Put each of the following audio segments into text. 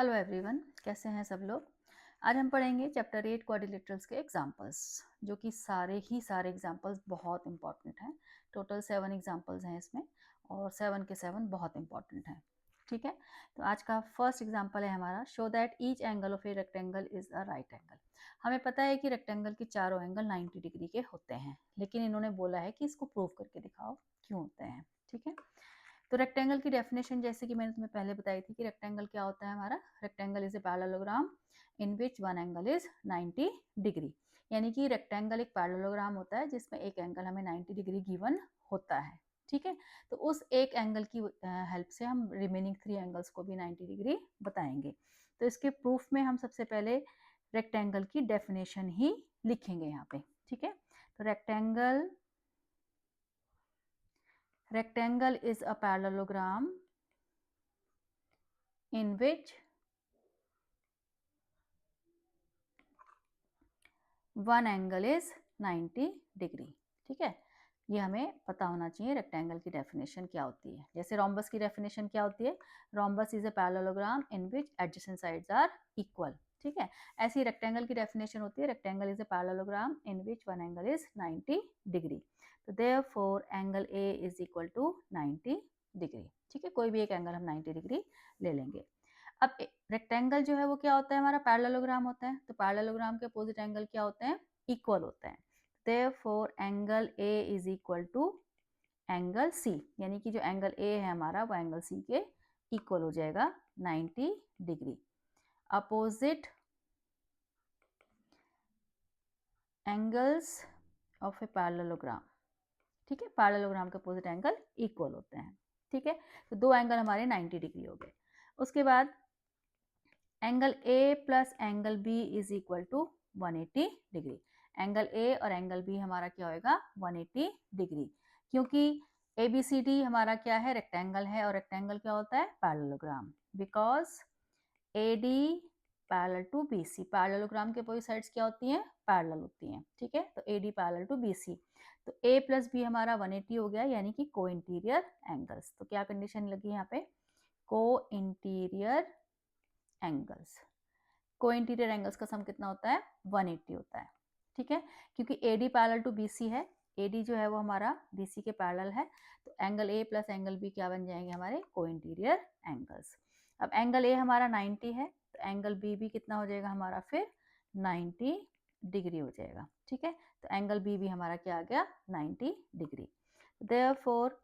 Hello everyone, कैसे हैं सब लोग। आज हम पढ़ेंगे चैप्टर 8 क्वाड्रिलेटरल्स के एग्जांपल्स, जो कि सारे एग्जांपल्स बहुत इंपॉर्टेंट हैं। टोटल 7 एग्जांपल्स हैं इसमें और 7 के 7 बहुत इंपॉर्टेंट हैं। ठीक है, तो आज का फर्स्ट एग्जांपल है हमारा, show that each angle of a rectangle is a right angle. हमें पता है कि रेक्टेंगल के चारों एंगल 90 डिग्री के होते हैं, लेकिन इन्होंने बोला है कि इसको प्रूव करके दिखाओ क्यों होते हैं। ठीक है, तो रेक्टेंगल की डेफिनेशन जैसे कि मैंने तुम्हें पहले बताई थी कि रेक्टेंगल क्या होता है हमारा। Rectangle is a parallelogram in which one angle is 90 degree, यानी कि रेक्टेंगल एक पैरेललोग्राम होता है जिसमें एक एंगल हमें 90 डिग्री गिवन होता है। ठीक है, तो उस एक एंगल की हेल्प से हम रिमेनिंग 3 एंगल्स को भी 90 डिग्री बताएंगे। तो इसके प्रूफ में हम सबसे पहले रेक्टेंगल की डेफिनेशन ही लिखेंगे यहाँ पे। ठीक है, तो rectangle is a parallelogram in which one angle is 90 degree. ठीक है, ये हमें पता होना चाहिए रेक्टेंगल की डेफिनेशन क्या होती है। जैसे रोम्बस की डेफिनेशन क्या होती है, rhombus is a parallelogram in which adjacent sides are equal. ठीक है, ऐसी रेक्टेंगल की डेफिनेशन होती है, rectangle is a parallelogram in which one angle is 90 degree. तो therefore angle A is equal to 90 degree. ठीक है, कोई भी एक एंगल हम 90 डिग्री ले लेंगे। अब रेक्टेंगल जो है वो क्या होता है हमारा, पैरेललोग्राम होता है। तो पैरेललोग्राम के अपोजिट एंगल क्या होते हैं, इक्वल होते हैं। Therefore angle A is equal to angle C, यानी कि जो एंगल ए है हमारा वो एंगल सी के इक्वल हो जाएगा 90 degree. Opposite angles of a parallelogram, ठीक है, पैरेललोग्राम के अपोजिट एंगल इक्वल होते हैं। ठीक है, तो दो एंगल हमारे 90 डिग्री हो गए। उसके बाद angle A plus angle B is equal to 180 degree. Angle A और एंगल बी हमारा क्या होगा, 180 डिग्री, क्योंकि ए बी सी डी हमारा क्या है, रेक्टेंगल है, और रेक्टेंगल क्या होता है, parallelogram. Because A D parallel to B C, parallelogram के अपोजिट साइड्स क्या होती हैं, पैरेलल होती हैं। ठीक है, तो A D parallel to B C, तो ए प्लस बी हमारा 180 हो गया, यानी कि को इंटीरियर एंगल्स। तो क्या कंडीशन लगी यहाँ पे, को इंटीरियर एंगल्स। को इंटीरियर एंगल्स का सम कितना होता है, 180 होता है। ठीक है, क्योंकि AD पैरेलल टू BC है, AD जो है वो हमारा BC के पैरेलल है, तो angle A plus angle B क्या बन जाएंगे हमारे, को इंटीरियर एंगल्स। अब एंगल A हमारा 90 है, तो एंगल B भी कितना हो जाएगा हमारा, फिर 90 डिग्री हो जाएगा। ठीक है, तो एंगल B भी हमारा क्या आ गया, 90 degree. Therefore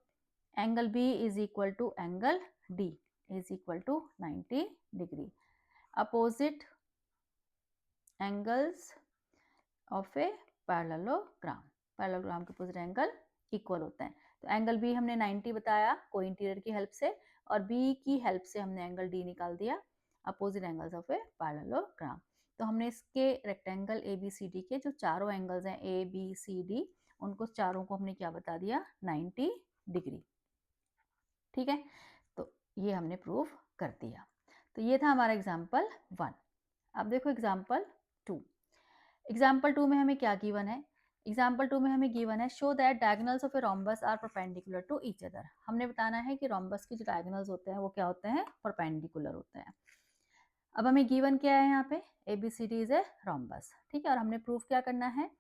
angle B is equal to angle D is equal to 90 degree. Opposite angles of a parallelogram, parallelogram के अपोजिट एंगल इक्वल होते हैं। तो एंगल बी हमने 90 बताया को इंटीरियर की हेल्प से, और बी की हेल्प से हमने एंगल डी निकाल दिया, opposite angles of a parallelogram. तो हमने इसके rectangle A B C D के जो चारों एंगल्स हैं ए बी सी डी, उनको चारों को हमने क्या बता दिया, 90 डिग्री। ठीक है, तो ये हमने प्रूव कर दिया। तो ये था हमारा एग्जाम्पल 1। अब देखो एग्जाम्पल 2। एग्जाम्पल 2 में हमें क्या गिवन है, एग्जाम्पल 2 में हमें गिवन है, show that diagonals of a rhombus are perpendicular to each other. हमने बताना है कि रोम्बस के जो डायगोनल्स होते हैं वो क्या होते हैं, परपेंडिकुलर होते हैं। अब हमें गिवन क्या है यहाँ पे, A B C D is a rhombus. ठीक है, और हमने प्रूफ क्या करना है,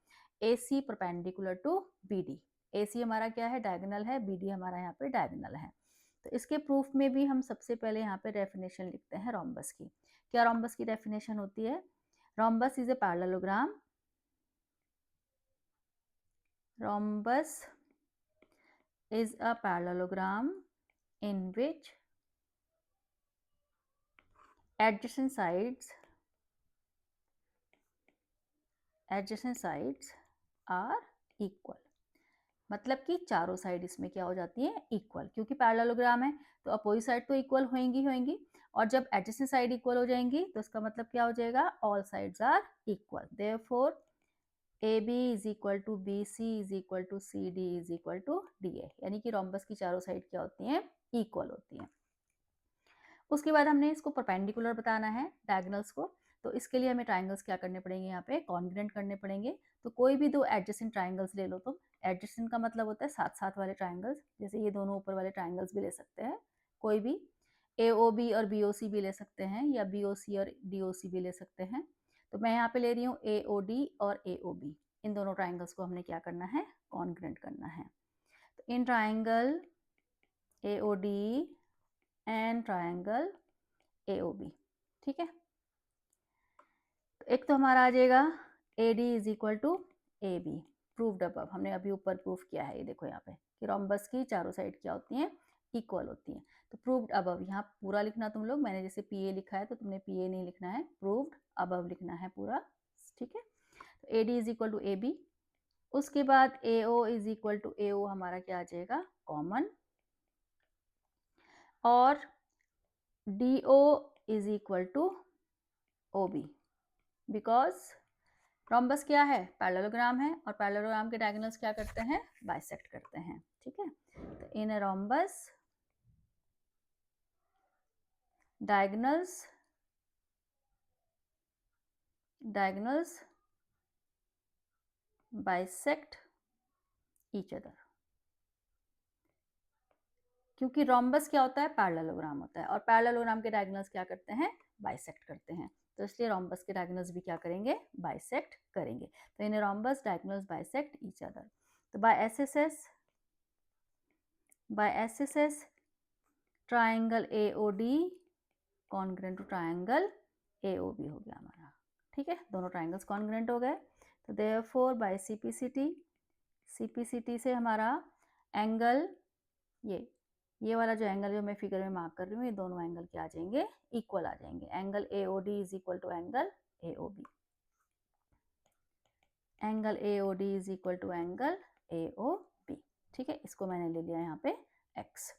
A C perpendicular to B D. A C हमारा क्या है, डायगोनल है, बी डी हमारा यहाँ पे डायगोनल है। तो इसके प्रूफ में भी हम सबसे पहले यहाँ पे डेफिनेशन लिखते हैं रोम्बस की। क्या रोम्बस की डेफिनेशन होती है, rhombus is a parallelogram, rhombus is a parallelogram in which adjacent sides are equal। मतलब कि चारों साइड इसमें क्या हो जाती है, इक्वल, क्योंकि पैरेललोग्राम है तो अपोजिट साइड तो इक्वल होंगी, और जब एडजेसेंट साइड इक्वल हो जाएंगी तो इसका मतलब क्या हो जाएगा, all sides are equal. Therefore AB is equal to BC is equal to CD is equal to DA, यानी कि रोम्बस की चारों साइड क्या होती हैं, इक्वल होती हैं। उसके बाद हमने इसको परपेंडिकुलर बताना है डायगोनल्स को, तो इसके लिए हमें ट्राइंगल्स क्या करने पड़ेंगे, यहाँ पे कॉन्ग्रुएंट करने पड़ेंगे। तो कोई भी दो एडजेसेंट ट्राइंगल्स ले लो तुम, एडजेसेंट का मतलब होता है साथ साथ वाले ट्राइंगल्स, जैसे ये दोनों ऊपर वाले ट्राइंगल्स भी ले सकते हैं कोई भी। AOB और BOC भी ले सकते हैं, या BOC और DOC भी ले सकते हैं। तो मैं यहाँ पे ले रही हूँ AOD और AOB। इन दोनों ट्राइंगल्स को हमने क्या करना है, कॉन्ग्रुएंट करना है। तो in triangle AOD and triangle AOB, ठीक है। तो एक तो हमारा आ जाएगा AD is equal to AB, proved above. हमने अभी ऊपर प्रूफ किया है, ये देखो यहाँ पे कि रोम्बस की चारों साइड क्या होती हैं, इक्वल होती हैं। तो प्रूव्ड अबव यहाँ पूरा लिखना तुम लोग, मैंने जैसे PA लिखा है तो तुमने PA नहीं लिखना है, प्रूव्ड अबव लिखना है पूरा, ठीक है। तो AD is equal to AB। उसके बाद AO is equal to AO हमारा क्या आ जाएगा, कॉमन। और DO is equal to OB, because rhombus क्या है, पैरेललोग्राम है, और पैरेललोग्राम के डायगोनल्स क्या करते हैं, बाइसेक्ट करते हैं, ठीक है। तो in a rhombus diagonals bisect each other. क्योंकि रोम्बस क्या होता है, पैरेललोग्राम होता है, और पैरेललोग्राम के डायगोनल्स क्या करते हैं, बाइसेक्ट करते हैं। तो इसलिए रोम्बस के डायगोनल्स भी क्या करेंगे, बाइसेक्ट करेंगे। तो in rhombus diagonals bisect each other. तो by SSS triangle AOD congruent to triangle AOB हो गया हमारा, ठीक है। दोनों ट्राइंगल्स कॉन्ग्रुएंट हो गए। तो देयरफॉर बाय CPCT से हमारा एंगल, ये वाला जो एंगल जो मैं फिगर में मार्क कर रही हूँ, ये दोनों एंगल क्या आ जाएंगे, इक्वल आ जाएंगे। Angle AOD is equal to angle AOB, angle AOD is equal to angle AOB, ठीक है। इसको मैंने ले लिया यहाँ पे x।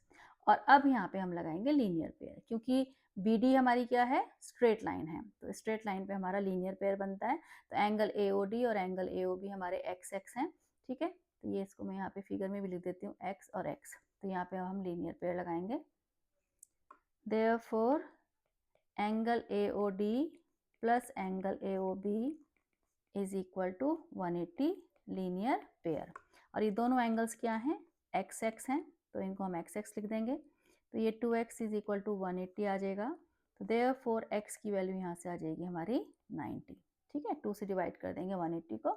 और अब यहाँ पे हम लगाएंगे लीनियर पेयर, क्योंकि BD हमारी क्या है, स्ट्रेट लाइन है, तो स्ट्रेट लाइन पे हमारा लीनियर पेयर बनता है। तो एंगल AOD और एंगल AOB हमारे x हैं, ठीक है। तो ये इसको मैं यहाँ पे फिगर में भी लिख देती हूँ, x और x। तो यहाँ पे हम लीनियर पेयर लगाएंगे। Therefore angle AOD plus angle AOB is equal to 180 linear pair. और ये दोनों एंगल्स क्या हैं, x हैं, तो इनको हम x लिख देंगे। तो ये 2x इज इक्वल टू 180 आ जाएगा। तो देयरफॉर x की वैल्यू यहाँ से आ जाएगी हमारी 90, ठीक है। 2 से डिवाइड कर देंगे 180 को।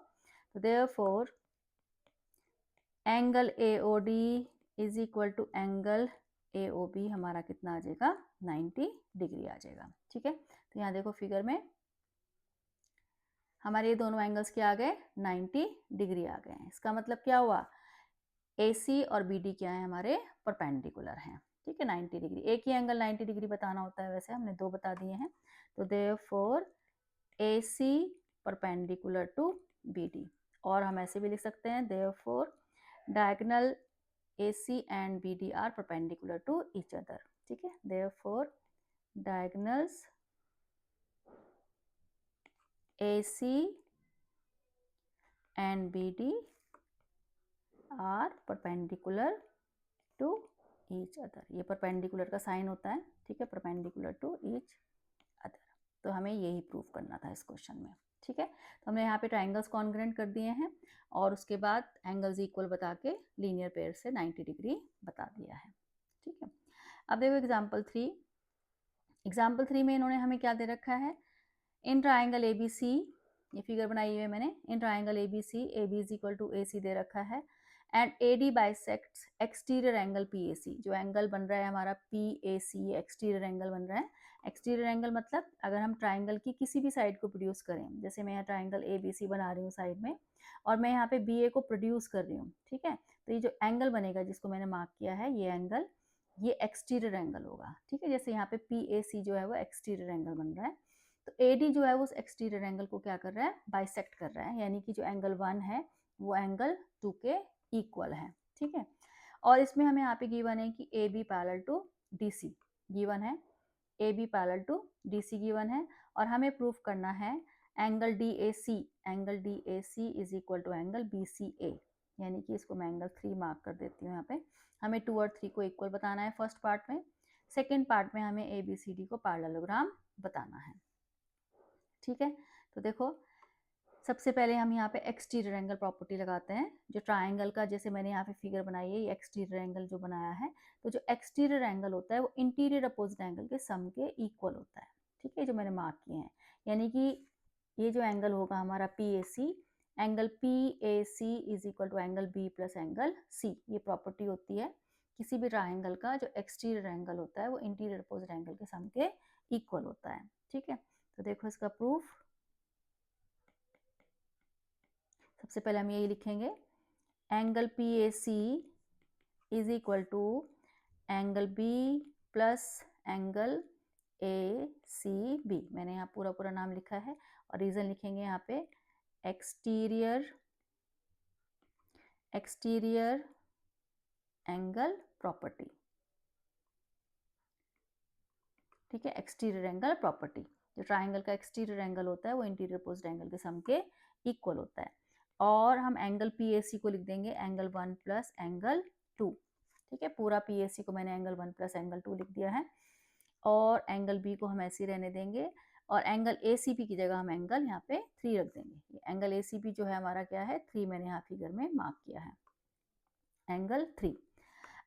तो therefore angle AOD is equal to angle AOB हमारा कितना आ जाएगा, 90 डिग्री आ जाएगा, ठीक है। तो यहाँ देखो फिगर में हमारे ये दोनों एंगल्स क्या आ गए, 90 डिग्री आ गए हैं। इसका मतलब क्या हुआ, AC और BD क्या है, हमारे परपेंडिकुलर हैं, ठीक है, 90 डिग्री। एक ही एंगल 90 डिग्री बताना होता है, वैसे हमने 2 बता दिए हैं। तो therefore AC perpendicular to BD, और हम ऐसे भी लिख सकते हैं, therefore diagonal AC and BD are perpendicular to each other, ठीक है। Therefore diagonals AC and BD are perpendicular to each other। ये परपेंडिकुलर का साइन होता है, ठीक है, परपेंडिकुलर टू ईच अदर। तो हमें यही प्रूव करना था इस क्वेश्चन में, ठीक है। तो हमने यहाँ पे ट्राइंगल्स कॉन्ग्रुएंट कर दिए हैं, और उसके बाद एंगल्स इक्वल बता के लीनियर पेयर से 90 डिग्री बता दिया है, ठीक है। अब देखो एग्जाम्पल 3 में इन्होंने हमें क्या दे रखा है, इन ट्राइंगल ABC, ये फिगर बनाई हुई है मैंने, in triangle ABC AB is equal to AC दे रखा है, and AD bisects exterior angle PAC। जो एंगल बन रहा है हमारा PAC, ये एक्सटीरियर एंगल बन रहा है। एक्सटीरियर एंगल मतलब अगर हम ट्राइंगल की किसी भी साइड को प्रोड्यूस करें, जैसे मैं यहाँ ट्राइंगल ABC बना रही हूँ साइड में, और मैं यहाँ पे BA को प्रोड्यूस कर रही हूँ, ठीक है। तो ये जो एंगल बनेगा जिसको मैंने मार्क किया है, ये एंगल, ये एक्सटीरियर एंगल होगा, ठीक है। जैसे यहाँ पे PAC जो है वो एक्सटीरियर एंगल बन रहा है, तो AD जो है वो उस एक्सटीरियर एंगल को क्या कर रहा है, बाइसेक्ट कर रहा है, यानी कि जो एंगल 1 है वो एंगल 2 के इक्वल है, ठीक है। और इसमें हमें यहाँ पे गिवन है कि AB parallel to DC given है, AB parallel to DC given है, और हमें प्रूफ करना है angle DAC is equal to angle BCA, यानी कि इसको मैं एंगल 3 मार्क कर देती हूँ यहाँ पे। हमें 2 और 3 को इक्वल बताना है फर्स्ट पार्ट में, सेकेंड पार्ट में हमें ABCD को पैरेललोग्राम बताना है, ठीक है। तो देखो सबसे पहले हम यहाँ पे एक्सटीरियर एंगल प्रॉपर्टी लगाते हैं। जो ट्राइंगल का जैसे मैंने यहाँ पे फिगर बनाई है, ये एक्सटीरियर एंगल जो बनाया है, तो जो एक्सटीरियर एंगल होता है वो इंटीरियर अपोजिट एंगल के सम के इक्वल होता है। ठीक है, जो मैंने मार्क किए हैं, यानी कि ये जो एंगल होगा हमारा PAC, angle PAC is equal to angle B plus angle C। ये प्रॉपर्टी होती है किसी भी ट्राइंगल का, जो एक्सटीरियर एंगल होता है वो इंटीरियर अपोजिट एंगल के सम के इक्वल होता है। ठीक है, तो देखो इसका प्रूफ। सबसे पहले हम यही लिखेंगे, angle PAC is equal to angle B plus angle ACB। मैंने यहाँ पूरा पूरा नाम लिखा है और रीजन लिखेंगे यहाँ पे एक्सटीरियर एंगल प्रॉपर्टी। ठीक है, एक्सटीरियर एंगल प्रॉपर्टी, जो ट्राइंगल का एक्सटीरियर एंगल होता है वो इंटीरियर अपोजिट एंगल के सम के इक्वल होता है। और हम एंगल PAC को लिख देंगे एंगल 1 प्लस एंगल 2। ठीक है, पूरा PAC को मैंने एंगल 1 प्लस एंगल 2 लिख दिया है, और एंगल B को हम ऐसे ही रहने देंगे, और एंगल ACB की जगह हम एंगल यहाँ पे 3 रख देंगे। एंगल ACB जो है हमारा क्या है, 3 मैंने यहाँ फिगर में मार्क किया है, एंगल 3।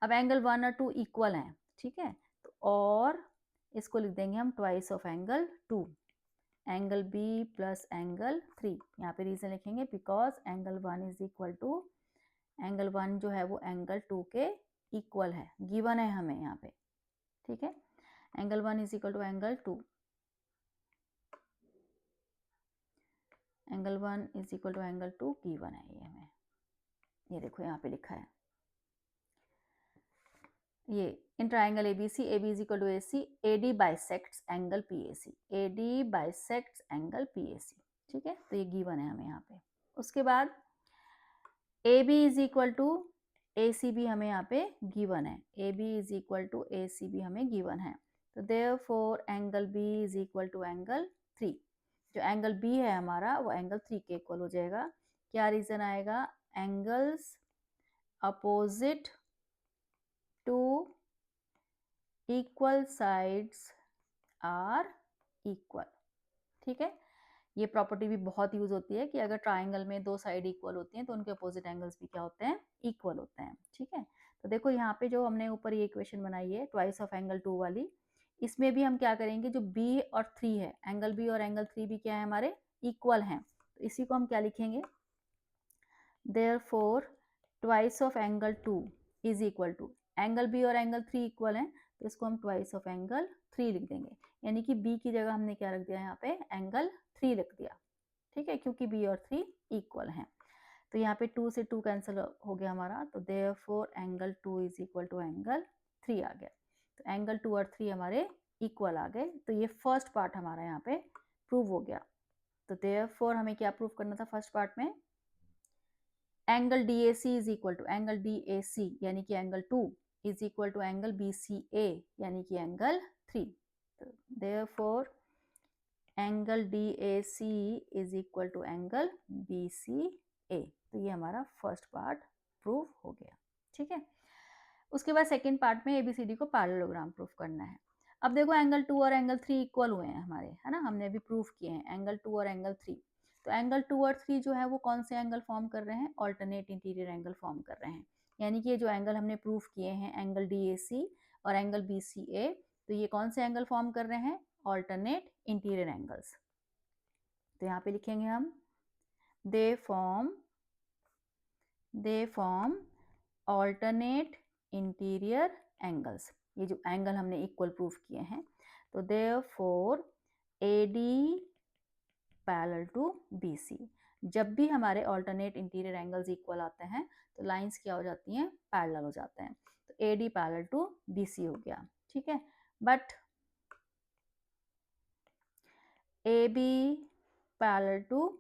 अब एंगल 1 और 2 इक्वल हैं। ठीक है, तो और इसको लिख देंगे हम twice of angle 2, angle B plus angle 3। यहाँ पे रीजन लिखेंगे because angle 1 is equal to, angle 1 जो है वो एंगल 2 के इक्वल है, गिवन है हमें यहाँ पे। ठीक है, angle 1 is equal to angle 2, angle 1 is equal to angle 2 given है ये हमें। ये देखो यहाँ पे लिखा है, ये in triangle ABC, AB is equal to AC, AD bisects angle PAC, AD bisects angle PAC। ठीक है, तो ये गिवन है हमें यहाँ पे। उसके बाद AB is equal to ACB हमें यहाँ पे गिवन है, AB is equal to ACB हमें गिवन है। तो therefore angle B is equal to angle 3। जो एंगल B है हमारा वो एंगल 3 के इक्वल हो जाएगा। क्या रीजन आएगा, angles opposite to equal sides are equal. ठीक है, ये प्रॉपर्टी भी बहुत यूज होती है कि अगर ट्राइंगल में दो साइड इक्वल होती हैं तो उनके अपोजिट एंगल्स भी क्या होते हैं, इक्वल होते हैं। ठीक है, तो देखो यहाँ पे जो हमने ऊपर ये इक्वेशन बनाई है ट्वाइस ऑफ एंगल 2 वाली, इसमें भी हम क्या करेंगे, जो B और 3 है, एंगल B और एंगल 3 भी क्या है हमारे, इक्वल हैं। तो इसी को हम क्या लिखेंगे, therefore twice of angle 2 is equal to, angle B और एंगल 3 इक्वल हैं तो इसको हम ट्वाइस ऑफ एंगल 3 लिख देंगे, यानी कि B की जगह हमने क्या रख दिया यहाँ पे, एंगल 3 रख दिया। ठीक है, क्योंकि B और 3 इक्वल हैं। तो यहाँ पे 2 से 2 कैंसिल हो गया हमारा, तो therefore angle 2 is equal to angle 3 आ गया। तो एंगल 2 और 3 हमारे इक्वल आ गए। तो ये फर्स्ट पार्ट हमारा यहाँ पे प्रूव हो गया। तो देयरफॉर हमें क्या प्रूव करना था फर्स्ट पार्ट में, angle DAC is equal to angle DAC यानी कि angle 2 is equal to angle BCA यानी कि एंगल 3। तो therefore angle DAC is equal to angle BCA। तो ये हमारा फर्स्ट पार्ट प्रूव हो गया। ठीक है, उसके बाद सेकेंड पार्ट में ABCD को पैरेललोग्राम प्रूफ करना है। अब देखो एंगल 2 और एंगल 3 इक्वल हुए हैं हमारे, है ना, हमने अभी प्रूफ किए हैं एंगल 2 और एंगल 3। तो एंगल 2 और 3 जो है वो कौन से एंगल फॉर्म कर रहे हैं, ऑल्टरनेट इंटीरियर एंगल फॉर्म कर रहे हैं। यानी कि ये जो एंगल हमने प्रूफ किए हैं एंगल DAC और एंगल BCA, तो ये कौन से एंगल फॉर्म कर रहे हैं, ऑल्टरनेट इंटीरियर एंगल्स। तो यहाँ पे लिखेंगे हम, they form alternate interior angles. ये जो एंगल हमने इक्वल प्रूफ किए हैं, तो therefore AD parallel to BC। जब भी हमारे ऑल्टरनेट इंटीरियर एंगल्स इक्वल आते हैं तो लाइंस क्या हो जाती हैं, पैरेलल हो जाते हैं। तो AD पैरेलल टू BC हो गया। ठीक है, but AB parallel to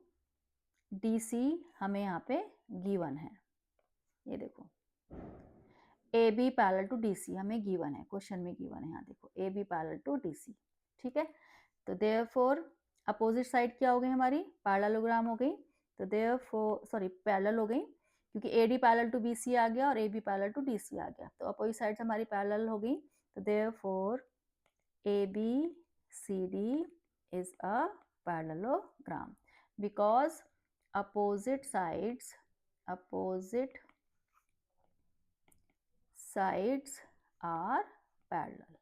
DC हमें यहाँ पे गिवन है। ये देखो AB पैरेलल टू DC हमें गिवन है, क्वेश्चन में गिवन है, यहाँ देखो AB पैरेलल टू DC। ठीक है, तो देयरफॉर अपोजिट साइड क्या हो गई हमारी, पैरेललोग्राम हो गई। तो देयरफॉर सॉरी पैरेलल हो गई क्योंकि AD पैरेलल टू BC आ गया और AB पैरेलल टू DC आ गया, तो अपोजिट साइड हमारी पैरेलल हो गई। तो therefore ABCD is a parallelogram because opposite sides are parallel,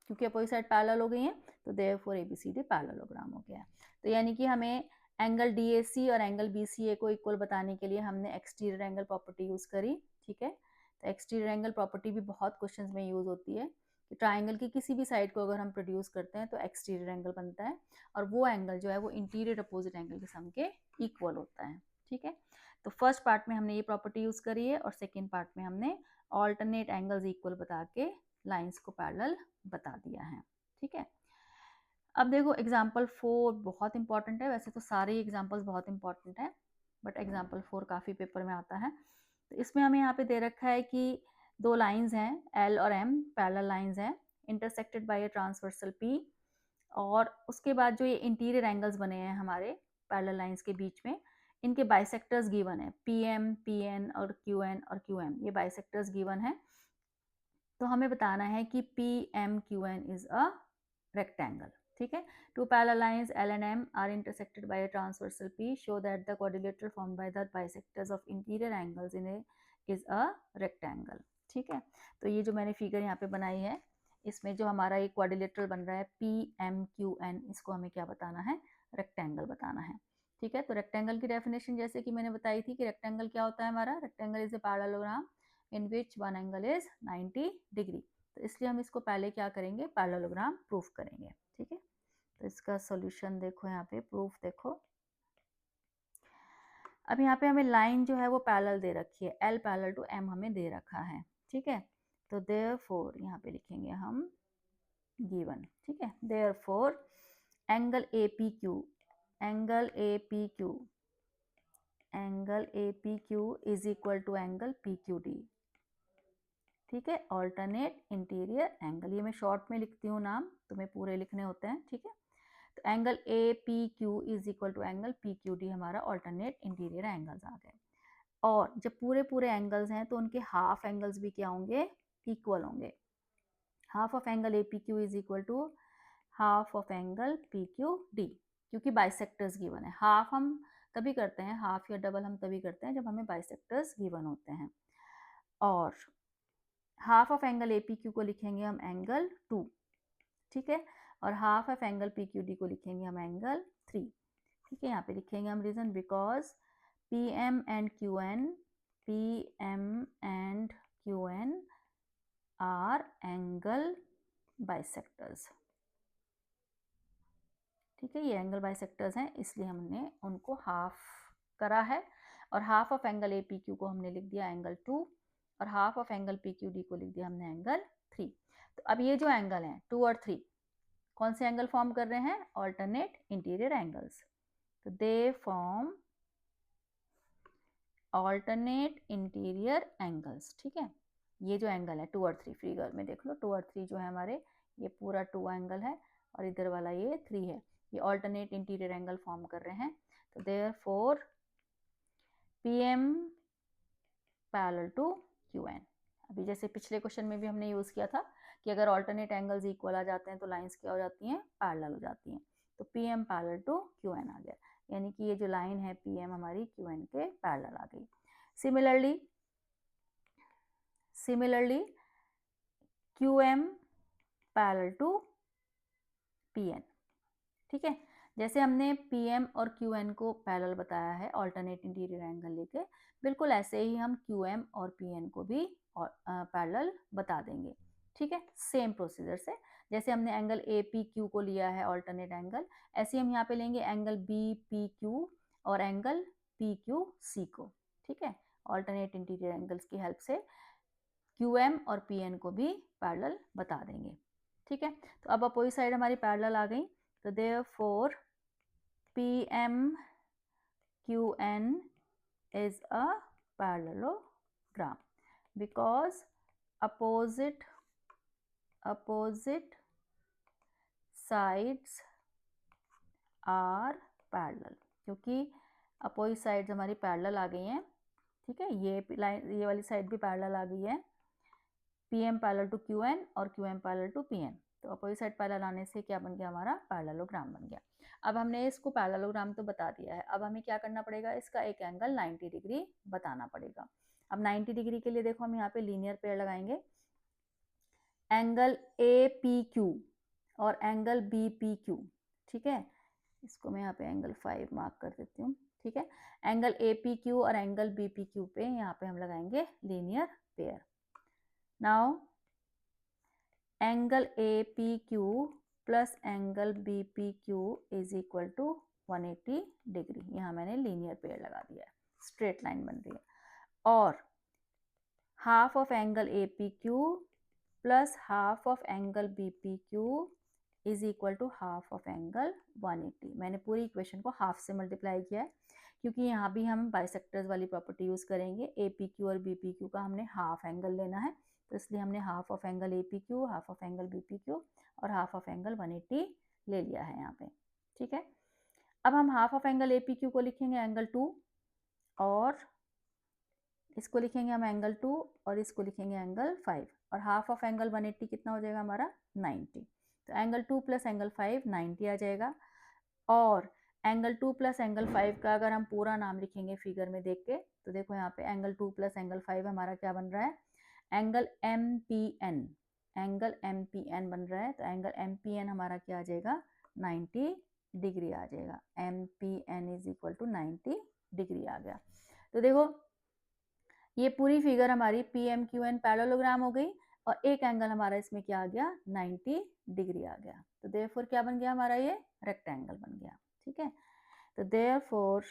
क्योंकि अपोजिट साइड पैरेलल हो गई हैं तो देयरफॉर एबीसीडी पैरेललोग्राम हो गया। तो यानी कि हमें एंगल डीएसी और एंगल बीसीए को इक्वल बताने के लिए हमने एक्सटीरियर एंगल प्रॉपर्टी यूज करी। ठीक है, तो एक्सटीरियर एंगल प्रॉपर्टी भी बहुत क्वेश्चंस में यूज होती है कि ट्राइंगल की किसी भी साइड को अगर हम प्रोड्यूस करते हैं तो एक्सटीरियर एंगल बनता है और वो एंगल जो है वो इंटीरियर अपोजिट एंगल के सम के इक्वल होता है। ठीक है, तो फर्स्ट पार्ट में हमने ये प्रॉपर्टी यूज करी है और सेकेंड पार्ट में हमने ऑल्टरनेट एंगल्स इक्वल बता के लाइंस को पैरेलल बता दिया है। ठीक है, अब देखो एग्जाम्पल 4 बहुत इंपॉर्टेंट है, वैसे तो सारे एग्जाम्पल्स बहुत इंपॉर्टेंट है बट एग्जाम्पल 4 काफ़ी पेपर में आता है। तो इसमें हमें यहाँ पे दे रखा है कि दो लाइंस हैं एल और एम, पैरेलल लाइंस हैं intersected by a transversal P, और उसके बाद जो ये इंटीरियर एंगल्स बने हैं हमारे पैरेलल लाइंस के बीच में, इनके बाइसेक्टर्स गिवन है पी एम, पी एन और क्यू एन और क्यू एम, ये बाइसेक्टर्स गिवन है। तो हमें बताना है कि P M Q N is a rectangle. ठीक है, two parallel lines L and M are intersected by a transversal P, show that the quadrilateral formed by the bisectors of interior angles in A is a rectangle. ठीक है, तो ये जो मैंने figure यहाँ पे बनाई है इसमें जो हमारा एक क्वाड्रिलेटरल बन रहा है पी एम क्यू एन, इसको हमें क्या बताना है, रेक्टेंगल बताना है। ठीक है, तो रेक्टेंगल की डेफिनेशन जैसे कि मैंने बताई थी कि रेक्टेंगल क्या होता है हमारा, rectangle is a parallelogram in which one angle is 90 degree. तो इसलिए हम इसको पहले क्या करेंगे, पैरेललोग्राम प्रूफ करेंगे। ठीक है, तो इसका सॉल्यूशन देखो, यहाँ पे प्रूफ देखो। अब यहाँ पे हमें लाइन जो है वो पैरेलल दे रखी है, एल पैरेलल टू एम हमें दे रखा है। ठीक है, तो देयरफॉर यहाँ पे लिखेंगे हम गिवन। ठीक है, therefore angle A P Q, angle A P Q, angle A P Q is equal to angle P Q D. ठीक है, ऑल्टरनेट इंटीरियर एंगल, ये मैं शॉर्ट में लिखती हूँ नाम, तुम्हें पूरे लिखने होते हैं। ठीक है, तो angle A P Q is equal to angle P Q D हमारा ऑल्टरनेट इंटीरियर एंगल्स आ गए। और जब पूरे पूरे एंगल्स हैं तो उनके हाफ एंगल्स भी क्या होंगे, इक्वल होंगे। Half of angle A P Q is equal to half of angle P Q D, क्योंकि बाइसेक्टर्स गिवन है। हाफ हम तभी करते हैं, हाफ या डबल हम तभी करते हैं जब हमें बाइसेक्टर्स गिवन होते हैं। और half of angle A P Q को लिखेंगे हम एंगल 2। ठीक है, और half of angle P Q D को लिखेंगे हम एंगल 3। ठीक है, यहाँ पे लिखेंगे हम reason because P M and Q N, P M and Q N are angle bisectors. ठीक है, ये एंगल बाइसेक्टर्स हैं इसलिए हमने उनको हाफ करा है। और half of angle A P Q को हमने लिख दिया एंगल 2 और half of angle P Q D को लिख दिया हमने एंगल 3। तो अब ये जो एंगल हैं 2 और 3 कौन से एंगल फॉर्म कर रहे हैं, ऑल्टरनेट इंटीरियर एंगल्स। तो they form alternate interior angles. ठीक है, ये जो एंगल है 2 और 3, फिगर में देख लो 2 और 3 जो है हमारे, ये पूरा 2 एंगल है और इधर वाला ये 3 है, ये ऑल्टरनेट इंटीरियर एंगल फॉर्म कर रहे हैं। तो therefore P M parallel to Q N, अभी जैसे पिछले क्वेश्चन में भी हमने यूज किया था कि अगर ऑल्टरनेट एंगल्स इक्वल आ जाते हैं तो लाइंस क्या हो जाती हैं, पैरेलल हो जाती हैं। तो P M parallel to Q N आ गया, यानी कि ये जो लाइन है पी एम हमारी क्यू एन के पैरेलल आ गई। Similarly Q M parallel to P N. ठीक है, जैसे हमने पी एम और क्यू एन को पैरेलल बताया है ऑल्टरनेट इंटीरियर एंगल लेके, बिल्कुल ऐसे ही हम क्यू एम और पी एन को भी पैरेलल बता देंगे। ठीक है, सेम प्रोसीजर से जैसे हमने एंगल ए पी क्यू को लिया है ऑल्टरनेट एंगल, ऐसे हम यहाँ पे लेंगे एंगल बी पी क्यू और एंगल पी क्यू सी को। ठीक है, ऑल्टरनेट इंटीरियर एंगल्स की हेल्प से क्यू एम और पी एन को भी पैरेलल बता देंगे। ठीक है, तो अब अपोजिट साइड हमारी पैरेलल आ गई। तो therefore P M Q N is a parallelogram because opposite sides are parallel, क्योंकि अपोजिट साइड्स हमारी पैरेलल आ गई हैं। ठीक है, ये लाइन, ये वाली साइड भी पैरेलल आ गई है, P M parallel to Q N और Q M parallel to P N. तो अपोजिट साइड पैरेलल आने से क्या बन गया, हमारा पैरेललोग्राम बन गया। अब हमने इसको पैरेललोग्राम तो बता दिया है, अब हमें क्या करना पड़ेगा, इसका एक एंगल 90 डिग्री बताना पड़ेगा। अब 90 डिग्री के लिए देखो हम यहाँ पे लीनियर पेयर लगाएंगे, एंगल ए पी क्यू और एंगल बी पी क्यू, ठीक है, इसको मैं यहाँ पे एंगल 5 मार्क कर देती हूँ, ठीक है। एंगल ए पी क्यू और एंगल बी पी क्यू पे यहाँ पे हम लगाएंगे linear pair. Now angle A P Q plus angle B P Q is equal to 180 degree, यहाँ मैंने लीनियर पेयर लगा दिया है, स्ट्रेट लाइन बन रही है। और half of angle A P Q plus half of angle B P Q is equal to half of angle 180। मैंने पूरी इक्वेशन को हाफ से मल्टीप्लाई किया है, क्योंकि यहाँ भी हम बाइसेक्टर्स वाली प्रॉपर्टी यूज़ करेंगे। ए पी क्यू और बी पी क्यू का हमने हाफ एंगल लेना है, तो इसलिए हमने half of angle A P Q, half of angle B P Q और हाफ ऑफ एंगल 180 ले लिया है यहाँ पे, ठीक है। अब हम half of angle A P Q को लिखेंगे एंगल 2, और इसको लिखेंगे हम एंगल 2, और इसको लिखेंगे एंगल 5, और हाफ ऑफ एंगल 180 कितना हो जाएगा हमारा 90। तो एंगल 2 प्लस एंगल 5 90 आ जाएगा। और एंगल 2 प्लस एंगल 5 का अगर हम पूरा नाम लिखेंगे फिगर में देख के, तो देखो यहाँ पे एंगल 2 प्लस एंगल 5 हमारा क्या बन रहा है, angle M P N, angle M P N बन रहा है। तो एंगल एम पी एन हमारा क्या आ जाएगा, 90 डिग्री आ जाएगा। M P N is equal to 90 degree आ गया। तो देखो ये पूरी फिगर हमारी P M Q N parallelogram हो गई, और एक एंगल हमारा इसमें क्या आ गया, 90 डिग्री आ गया। तो देयरफॉर क्या बन गया हमारा, ये रेक्टेंगल बन गया, ठीक है। तो therefore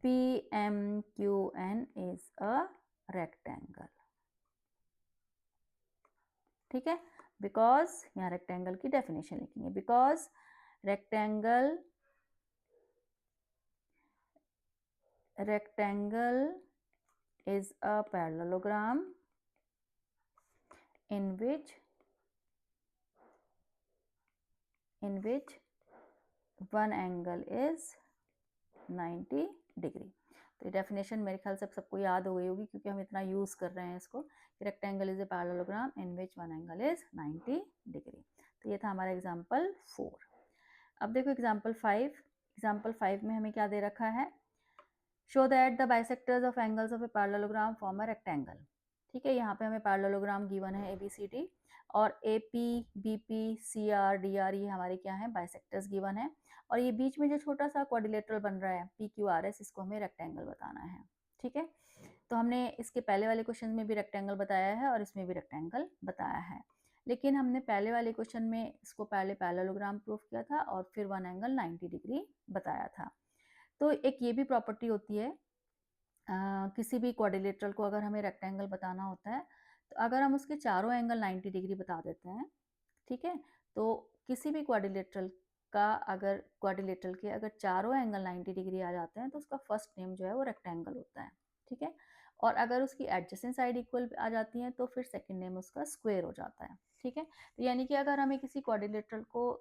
PMQN is a rectangle, ठीक है। बिकॉज यहाँ रेक्टेंगल की डेफिनेशन लिखेंगे, because rectangle is a parallelogram in which one angle is 90 degree. तो ये डेफिनेशन मेरे ख्याल से सबको याद हो गई होगी, क्योंकि हम इतना यूज कर रहे हैं इसको। Rectangle is a parallelogram in which one angle is 90 degree. तो ये था हमारा एग्जांपल 4। अब देखो एग्जांपल 5। एग्जांपल 5 में हमें क्या दे रखा है, show that the bisectors of angles of a parallelogram form a rectangle, ठीक है। यहाँ पे हमें पैरेललोग्राम गिवन है ABCD, और AP, BP, CR, DR ये हमारे क्या है, बाइसेक्टर्स गिवन है। और ये बीच में जो छोटा सा क्वाड्रिलेटरल बन रहा है PQRS, इसको हमें रेक्टेंगल बताना है, ठीक है। तो हमने इसके पहले वाले क्वेश्चन में भी रेक्टेंगल बताया है और इसमें भी रेक्टेंगल बताया है, लेकिन हमने पहले वाले क्वेश्चन में इसको पहले पैरेललोग्राम प्रूफ किया था और फिर वन एंगल 90 डिग्री बताया था। तो एक ये भी प्रॉपर्टी होती है, किसी भी क्वाड्रिलेटरल को अगर हमें रेक्टेंगल बताना होता है, तो अगर हम उसके चारों एंगल 90 डिग्री बता देते हैं, ठीक है, तो किसी भी क्वाड्रिलेटरल के अगर चारों एंगल 90 डिग्री आ जाते हैं, तो उसका फर्स्ट नेम जो है वो रेक्टेंगल होता है, ठीक है। और अगर उसकी एडजेसेंट साइड इक्वल आ जाती है, तो फिर सेकंड नेम उसका स्क्वायर हो जाता है, ठीक है। तो यानी कि अगर हमें किसी क्वाड्रिलेटरल को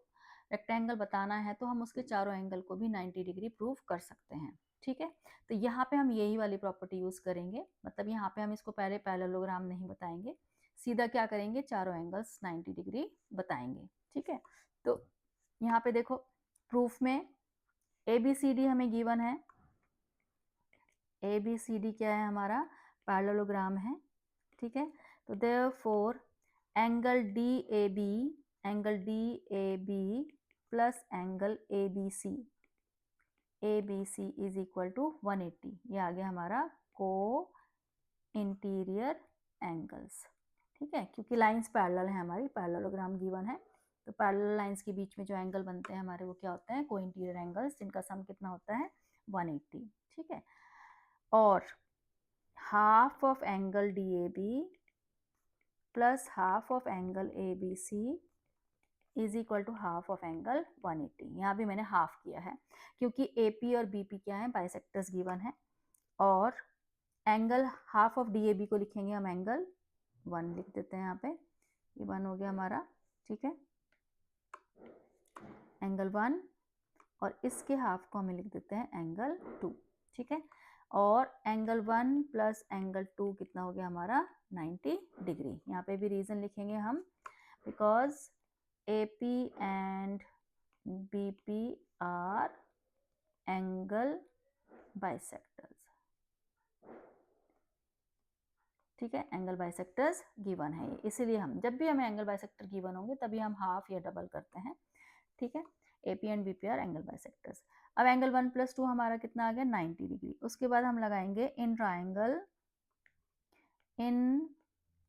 रेक्टेंगल बताना है, तो हम उसके चारों एंगल को भी 90 डिग्री प्रूव कर सकते हैं, ठीक है। तो यहाँ पे हम यही वाली प्रॉपर्टी यूज करेंगे, मतलब यहाँ पे हम इसको पहले पैरेललोग्राम नहीं बताएंगे, सीधा क्या करेंगे, चारों एंगल्स 90 डिग्री बताएंगे, ठीक है। तो यहाँ पे देखो प्रूफ में ABCD हमें गिवन है, ABCD क्या है हमारा, पैरेललोग्राम है, ठीक है। तो therefore angle DAB plus angle ABC is equal to 180। ये आ गया हमारा को इंटीरियर एंगल्स, ठीक है, क्योंकि लाइंस पैरेलल है हमारी, पैरेललोग्राम गिवन है, तो पैरेलल लाइंस के बीच में जो एंगल बनते हैं हमारे, वो क्या होते हैं, को इंटीरियर एंगल्स, जिनका सम कितना होता है 180, ठीक है। और half of angle DAB plus half of angle ABC is equal to half of angle 180। यहाँ भी मैंने हाफ किया है, क्योंकि AP और BP क्या है, बाइसेक्टर्स गिवन है। और एंगल हाफ ऑफ DAB को लिखेंगे हम एंगल 1 लिख देते हैं यहाँ पे, ये 1 हो गया हमारा, ठीक है, एंगल 1। और इसके हाफ को हमें लिख देते हैं एंगल 2, ठीक है। और एंगल 1 प्लस एंगल 2 कितना हो गया हमारा 90 डिग्री। यहाँ पे भी रीजन लिखेंगे हम, because AP and BP are angle bisectors. ठीक है, एंगल बाइसेक्टर्स गिवन है ये, इसीलिए हम जब भी हमें एंगल बाइसेक्टर गिवन होंगे तभी हम हाफ या डबल करते हैं। ठीक है, AP and BP are angle bisectors. अब एंगल 1 + 2 हमारा कितना आ गया 90 डिग्री। उसके बाद हम लगाएंगे इन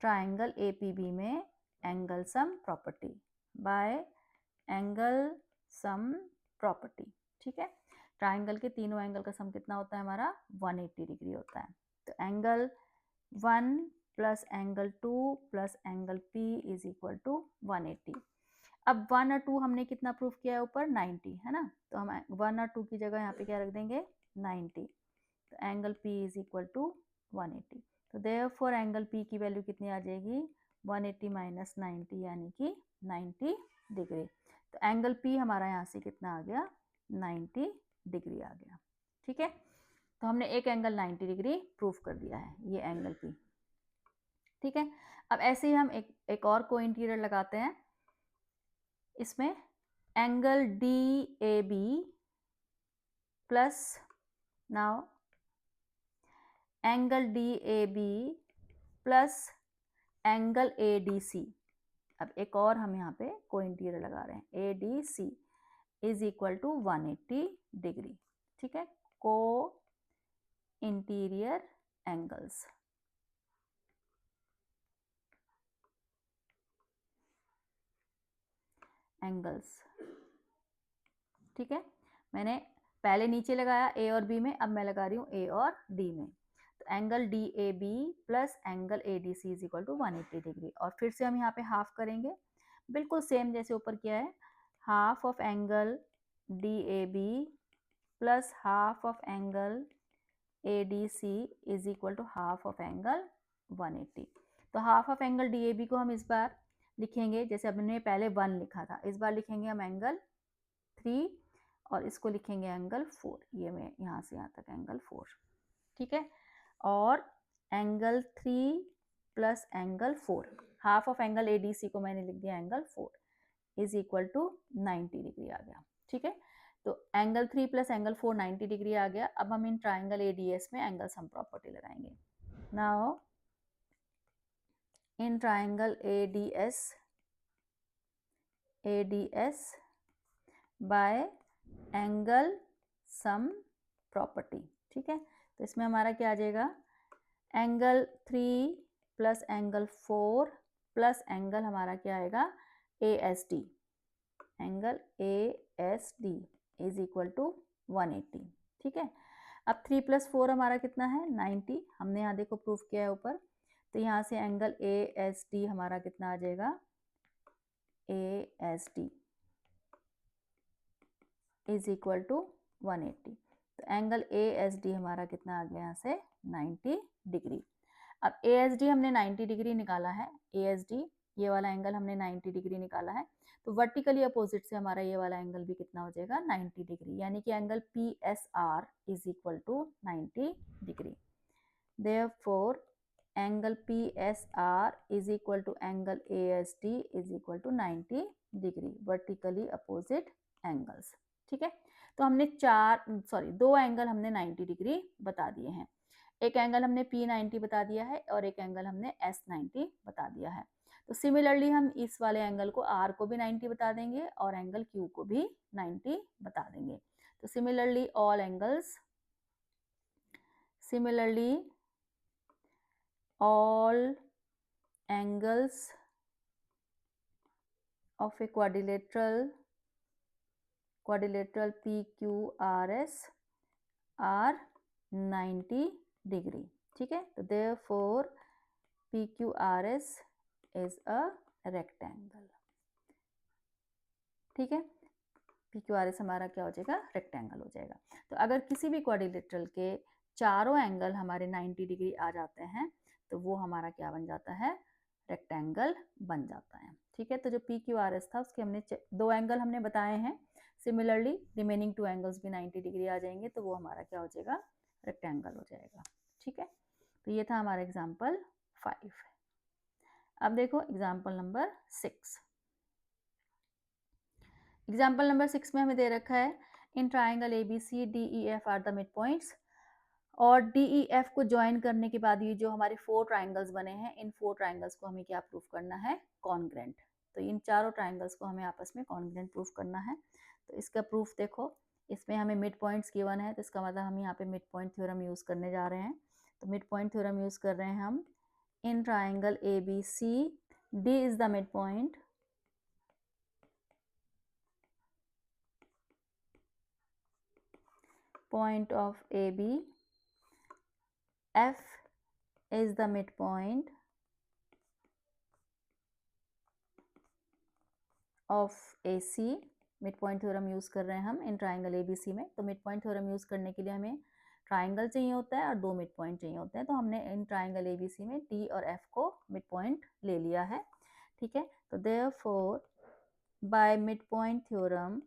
ट्राइंगल APB में angle sum property bye angle sum property. ठीक है, ट्राइंगल के तीनों एंगल का सम कितना होता है हमारा 180 डिग्री होता है। तो angle 1 plus angle 2 plus angle P is equal to 180। अब 1 और 2 हमने कितना प्रूफ किया है ऊपर 90 है ना, तो हम 1 और 2 की जगह यहाँ पे क्या रख देंगे 90। तो angle P is equal to 180। तो देयरफॉर एंगल P की वैल्यू कितनी आ जाएगी 180 माइनस 90 यानी कि 90 डिग्री। तो एंगल P हमारा यहाँ से कितना आ गया 90 डिग्री आ गया। ठीक है, तो हमने एक एंगल 90 डिग्री प्रूफ कर दिया है, ये एंगल P। ठीक है, अब ऐसे ही हम एक और को इंटीरियर लगाते हैं। इसमें angle DAB plus now angle DAB plus angle ADC। अब एक और हम यहाँ पे को इंटीरियर लगा रहे हैं, ADC is equal to 180 degree. ठीक है, को इंटीरियर एंगल्स। ठीक है, मैंने पहले नीचे लगाया A और B में, अब मैं लगा रही हूँ A और D में। तो angle DAB plus angle ADC is equal to 180 degree. और फिर से हम यहाँ पे हाफ करेंगे, बिल्कुल सेम जैसे ऊपर किया है। Half of angle DAB plus half of angle ADC is equal to half of angle 180। तो हाफ ऑफ एंगल DAB को हम इस बार लिखेंगे जैसे हमने पहले 1 लिखा था, इस बार लिखेंगे हम एंगल 3 और इसको लिखेंगे एंगल 4। ये मैं यहाँ से यहाँ तक एंगल 4। ठीक है, और angle 3 plus angle 4, half of angle ADC को मैंने लिख दिया angle 4 is equal to 90 degree आ गया। ठीक है, तो एंगल 3 प्लस एंगल 4 90 डिग्री आ गया। अब हम इन ट्राइंगल ADS में एंगल सम प्रॉपर्टी लगाएंगे। Now in triangle ADS by angle sum property. ठीक है, तो इसमें हमारा क्या आ जाएगा angle 3 plus angle 4 plus angle हमारा क्या आएगा ASD, angle ASD is equal to 180। ठीक है, अब 3 प्लस 4 हमारा कितना है 90, हमने यहाँ देखो प्रूफ किया है ऊपर। तो यहाँ से एंगल ASD हमारा कितना आ जाएगा ASD इज इक्वल टू 180। तो एंगल ASD हमारा कितना आ गया यहाँ से 90 डिग्री। अब ASD हमने 90 डिग्री निकाला है, ASD ये वाला एंगल हमने 90 डिग्री निकाला है, तो वर्टिकली अपोजिट से हमारा ये वाला एंगल भी कितना हो जाएगा 90 डिग्री, यानी कि angle PSR is equal to 90 degree. Therefore angle PSR is equal to angle ASD is equal to 90 degree, vertically opposite angles. ठीक है, तो हमने दो एंगल हमने 90 डिग्री बता दिए हैं। एक एंगल हमने P90 बता दिया है और एक एंगल हमने S90 बता दिया है। तो सिमिलरली हम इस वाले एंगल को R को भी 90 बता देंगे और एंगल Q को भी 90 बता देंगे। तो similarly all angles of a quadrilateral PQRS are 90 degree. ठीक है, तो therefore PQRS is a rectangle. ठीक है, PQRS हमारा क्या हो जाएगा रेक्टेंगल हो जाएगा। तो अगर किसी भी क्वाड्रिलेटरल के चारों एंगल हमारे 90 डिग्री आ जाते हैं तो वो हमारा क्या बन जाता है रेक्टेंगल बन जाता है। ठीक है, तो जो PQRS था उसके हमने दो एंगल हमने बताए हैं, सिमिलरली रिमेनिंग 2 एंगल्स भी 90 डिग्री आ जाएंगे तो वो हमारा क्या हो जाएगा रेक्टेंगल हो जाएगा। ठीक है, तो ये था हमारा एग्जाम्पल 5। अब देखो एग्जाम्पल नंबर 6। एग्जाम्पल नंबर 6 में हमें दे रखा है in triangle ABC DEF are the mid points, और DEF को ज्वाइन करने के बाद ये जो हमारे 4 ट्राइंगल्स बने हैं, इन 4 ट्राइंगल्स को हमें क्या प्रूफ करना है, कॉन्ग्रेंट। तो इन चारों ट्राइंगल्स को हमें आपस में कॉन्ग्रेंट प्रूफ करना है। तो इसका प्रूफ देखो, इसमें हमें मिड पॉइंट्स गिवन है, तो इसका मतलब हम यहाँ पे मिड पॉइंट थ्योरम यूज करने जा रहे हैं। तो मिड पॉइंट थ्योरम यूज कर रहे हैं हम इन triangle ABC, D is the mid point, point of AB, F is the midpoint of AC। Mid point theorem use कर रहे हैं हम इन ट्राइंगल ABC में। तो मिड पॉइंट थ्योरम यूज करने के लिए हमें ट्राइंगल चाहिए होता है और 2 मिड पॉइंट चाहिए होते हैं। तो हमने इन ट्राइंगल ABC में D और F को मिड पॉइंट ले लिया है, ठीक है। तो therefore by mid point theorem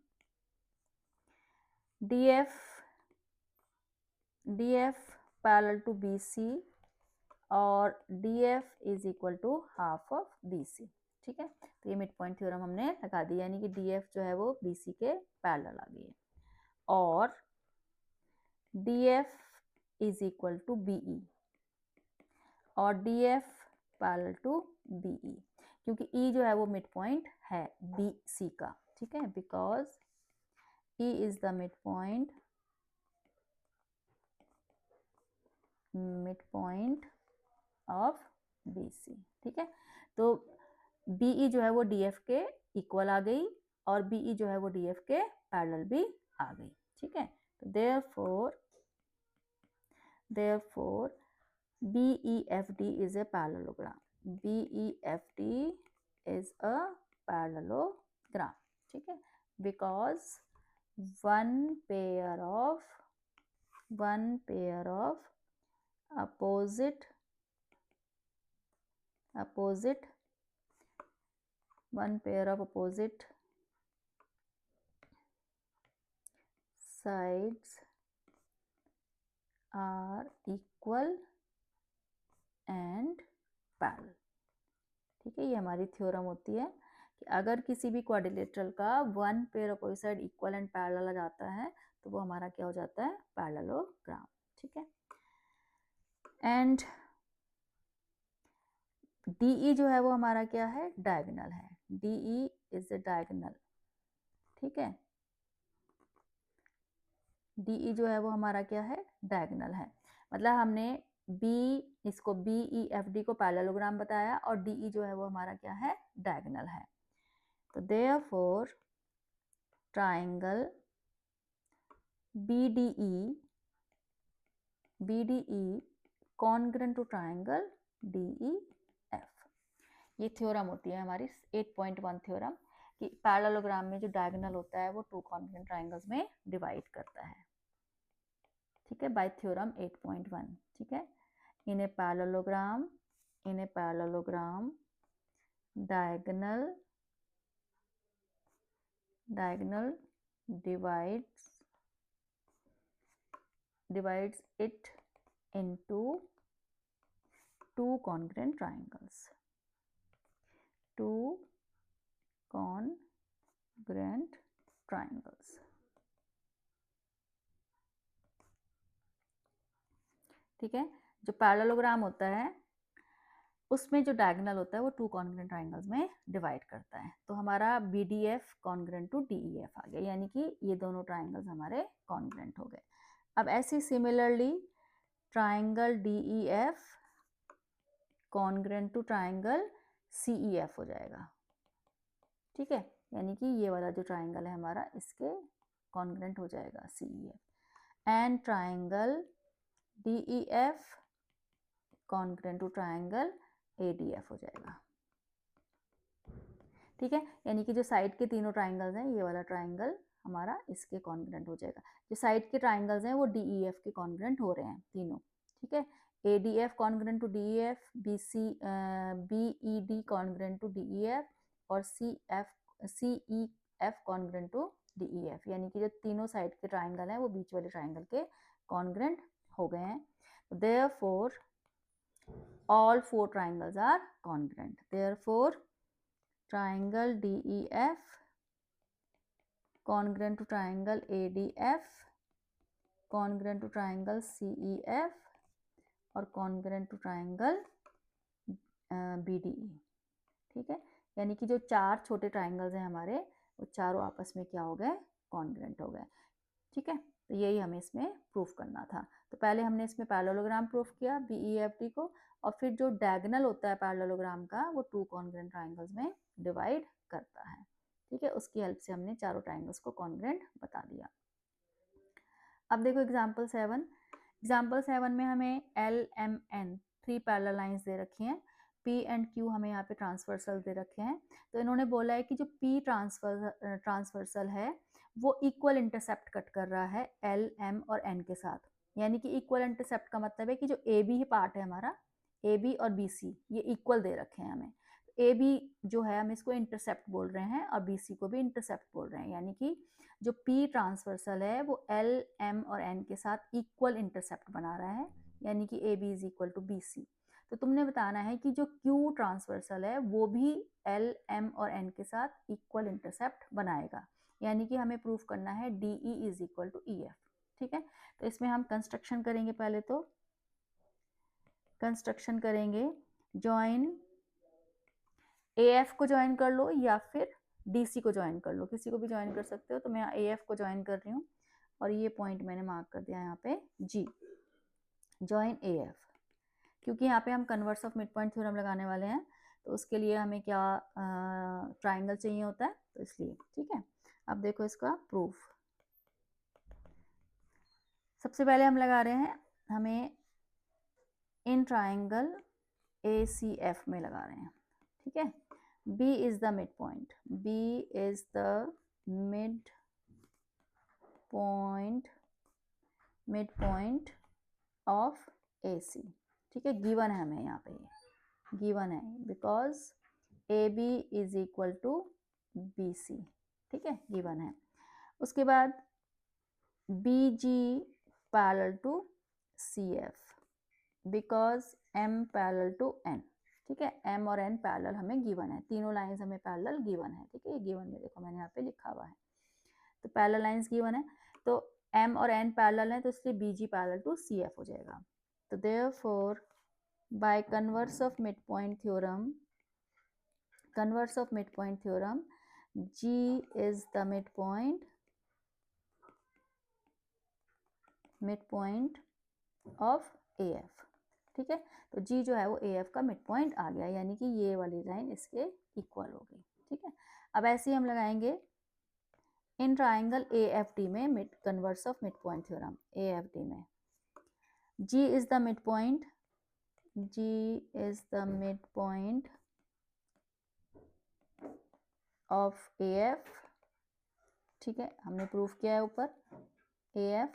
DF parallel to BC और DF is equal to half of BC, ठीक है। तो ये मिड पॉइंट थ्योरम हमने लगा दिया, यानी कि DF जो है वो BC के पैरेलल आ गई है, और DF is equal to BE और DF पैरेलल टू BE, क्योंकि E जो है वो मिड पॉइंट है BC का, ठीक है, because E is the mid point of BC, ठीक है। तो BE जो है वो DF के इक्वल आ गई और BE जो है वो DF के पैरेलल भी आ गई, ठीक है। तो therefore BEFD is a parallelogram, BEFD is a parallelogram, ठीक है, because one pair of opposite sides are equal and parallel, ठीक है। ये हमारी थ्योरम होती है कि अगर किसी भी क्वाड्रिलेटरल का one pair opposite side equal and parallel आ जाता है तो वो हमारा क्या हो जाता है, पैरेललोग्राम, ठीक है। एंड DE जो है वो हमारा क्या है, डायगोनल है, DE इज अ डायगोनल, ठीक है। DE जो है वो हमारा क्या है, डायगोनल है। मतलब हमने इसको BEFD को पैरेललोग्राम बताया और DE जो है वो हमारा क्या है, डायगोनल है। तो therefore triangle BDE congruent to triangle DEF। ये थ्योरम होती है हमारी 8.1 थ्योरम कि पैरेललोग्राम में जो डायगोनल होता है वो 2 कॉन्ग्रेंट ट्राइंगल्स में डिवाइड करता है, ठीक है, बाय थ्योरम 8.1, ठीक है। In a parallelogram diagonal divides it into 2 congruent triangles, ठीक है। जो पैरेललोग्राम होता है उसमें जो डायगोनल होता है वो 2 कॉन्ग्रेंट ट्राइंगल्स में डिवाइड करता है। तो हमारा BDF कॉन्ग्रेंट टू DEF आ गया, यानी कि ये दोनों ट्राइंगल्स हमारे कॉन्ग्रेंट हो गए। अब ऐसे similarly triangle DEF congruent to triangle CEF हो जाएगा, ठीक है, यानी कि ये वाला जो ट्राइंगल है हमारा इसके कॉन्ग्रेंट हो जाएगा CEF। And triangle DEF congruent to triangle ADF हो जाएगा, ठीक है। यानी कि जो साइड के तीनों ट्राइंगल्स हैं, ये वाला ट्राइंगल हमारा इसके कॉन्ग्रेंट हो जाएगा। जो साइड के ट्राइंगल्स हैं वो DEF के कॉन्ग्रेंट हो रहे हैं तीनों, ठीक है। ADF congruent to DEF, BED congruent to DEF और CEF कॉन्ग्रेंट टू DEF, यानी कि जो तीनों साइड के ट्राइंगल हैं वो बीच वाले ट्राइंगल के कॉन्ग्रेंट हो गए हैं। Therefore all 4 triangles are congruent. Therefore, triangle DEF congruent to triangle ADF, congruent to triangle CEF और कॉन्ग्रुएंट टू ट्राइंगल BDE। ठीक है, यानी कि जो 4 छोटे ट्राइंगल्स हैं हमारे, वो चारों आपस में क्या हो गए, कॉन्ग्रुएंट हो गए। ठीक है, तो यही हमें इसमें प्रूफ करना था। तो पहले हमने इसमें पैरेललोग्राम प्रूफ किया BEFD को, और फिर जो डायगोनल होता है पैरेललोग्राम का वो 2 कॉन्ग्रुएंट ट्राइंगल्स में डिवाइड करता है। ठीक है, उसकी हेल्प से हमने चारों ट्राइंगल्स को कॉन्ग्रुएंट बता दिया। अब देखो एग्जाम्पल 7। एग्जाम्पल 7 में हमें LMN 3 पैरेलल लाइंस दे रखी हैं, P एंड Q हमें यहाँ पे ट्रांसवर्सल दे रखे हैं। तो इन्होंने बोला है कि जो P ट्रांसवर्सल है वो इक्वल इंटरसेप्ट कट कर रहा है L, M और N के साथ। यानी कि इक्वल इंटरसेप्ट का मतलब है कि जो AB पार्ट है हमारा, AB और BC ये इक्वल दे रखे हैं हमें। AB जो है हम इसको इंटरसेप्ट बोल रहे हैं और BC को भी इंटरसेप्ट बोल रहे हैं, यानी कि जो P ट्रांसवर्सल है वो L, M और N के साथ इक्वल इंटरसेप्ट बना रहा है, यानी कि AB is equal to BC। तो तुमने बताना है कि जो Q ट्रांसवर्सल है वो भी L, M और N के साथ इक्वल इंटरसेप्ट बनाएगा, यानी कि हमें प्रूफ करना है DE is equal to EF। ठीक है, तो इसमें हम कंस्ट्रक्शन करेंगे। पहले तो कंस्ट्रक्शन करेंगे, ज्वाइन AF को ज्वाइन कर लो या फिर DC को ज्वाइन कर लो, किसी को भी ज्वाइन कर सकते हो। तो मैं AF को ज्वाइन कर रही हूँ और ये पॉइंट मैंने मार्क कर दिया यहाँ पे G, ज्वाइन AF, क्योंकि यहाँ पे हम converse of mid point theorem लगाने वाले हैं, तो उसके लिए हमें क्या ट्राइंगल चाहिए होता है, तो इसलिए। ठीक है, अब देखो इसका प्रूफ। सबसे पहले हम लगा रहे हैं, हमें इन ट्राइंगल ACF में लगा रहे हैं। ठीक है, B is the midpoint, B is the midpoint of AC। ठीक है, गिवन है हमें यहाँ पे, ये गिवन है because AB is equal to BC। ठीक है, गिवन है। उसके बाद BG parallel to CF because M parallel to N। ठीक है, M और N पैरेलल हमें गिवन है, तीनों लाइंस हमें पैरेलल गिवन है। ठीक है, ये गिवन में देखो मैंने यहाँ पे लिखा हुआ है, तो पैरेलल लाइंस गिवन है, तो M और N पैरेलल है, तो इसलिए BG पैरेलल टू CF हो जाएगा। तो therefore by converse of midpoint theorem, converse of midpoint theorem, G is the midpoint of AF। ठीक है, तो G जो है वो AF का मिडपॉइंट आ गया, यानी कि ये वाली लाइन इसके इक्वल हो गई। ठीक है, अब ऐसे ही हम लगाएंगे इन ट्राइंगल AFD में converse of midpoint theorem AFD में, G is the midpoint, G is the midpoint of AF। ठीक है, हमने प्रूफ किया है ऊपर AF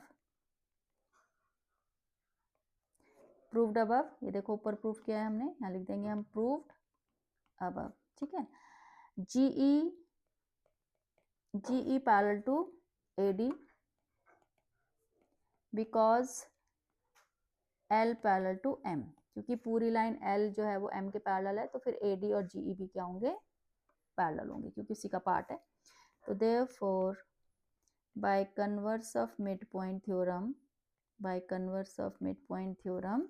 प्रूव्ड अबव, ये देखो ऊपर प्रूफ किया है हमने, यहाँ लिख देंगे हम प्रूव्ड अबव। ठीक है, GE parallel to AD because L parallel to M, क्योंकि पूरी लाइन L जो है वो M के पैरेलल है, तो फिर AD और GE भी क्या होंगे, पैरेलल होंगे, क्योंकि इसी का पार्ट है। तो therefore by converse of midpoint theorem, by converse of midpoint theorem,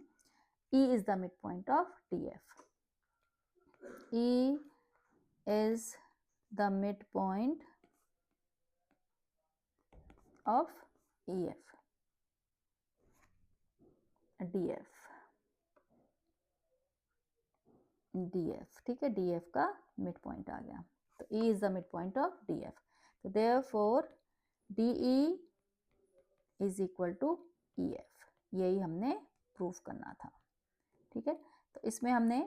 E is the midpoint of DF। E is the midpoint of EF, DF। ठीक है, DF का midpoint आ गया, तो E is the midpoint of DF। तो therefore DE is equal to EF, यही हमने proof करना था। ठीक है, तो इसमें हमने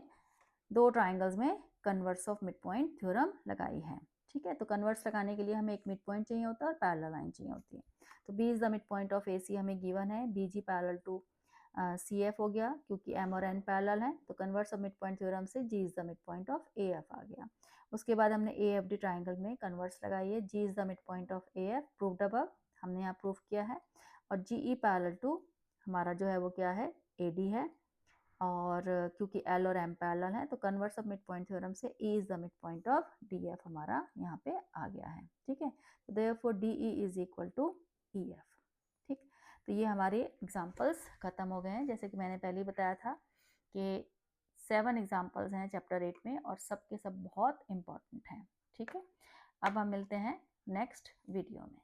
2 ट्राइंगल्स में कन्वर्स ऑफ मिडपॉइंट थ्योरम लगाई है। ठीक है, तो कन्वर्स लगाने के लिए हमें एक मिडपॉइंट चाहिए होता है और पैरेलल लाइन चाहिए होती है। तो B is the midpoint of AC हमें गिवन है, BG पैरेलल टू CF हो गया, क्योंकि M और N पैरेलल है, तो कन्वर्स ऑफ मिडपॉइंट थ्योरम से G is the midpoint of AF आ गया। उसके बाद हमने AFD ट्राइंगल में कन्वर्स लगाई है, G is the midpoint of AF proved above, हमने यहाँ प्रूफ किया है, और GE पैरेलल टू हमारा जो है वो क्या है, AD है, और क्योंकि एल और एम पैरेलल है तो converse of mid point theorem से E is the mid point of D F हमारा यहाँ पे आ गया है। ठीक है, तो therefore D E is equal to E F. ठीक, तो ये हमारे एग्जाम्पल्स खत्म हो गए हैं। जैसे कि मैंने पहले ही बताया था कि 7 एग्जाम्पल्स हैं चैप्टर 8 में और सब के सब बहुत इंपॉर्टेंट हैं। ठीक है, अब हम मिलते हैं नेक्स्ट वीडियो में।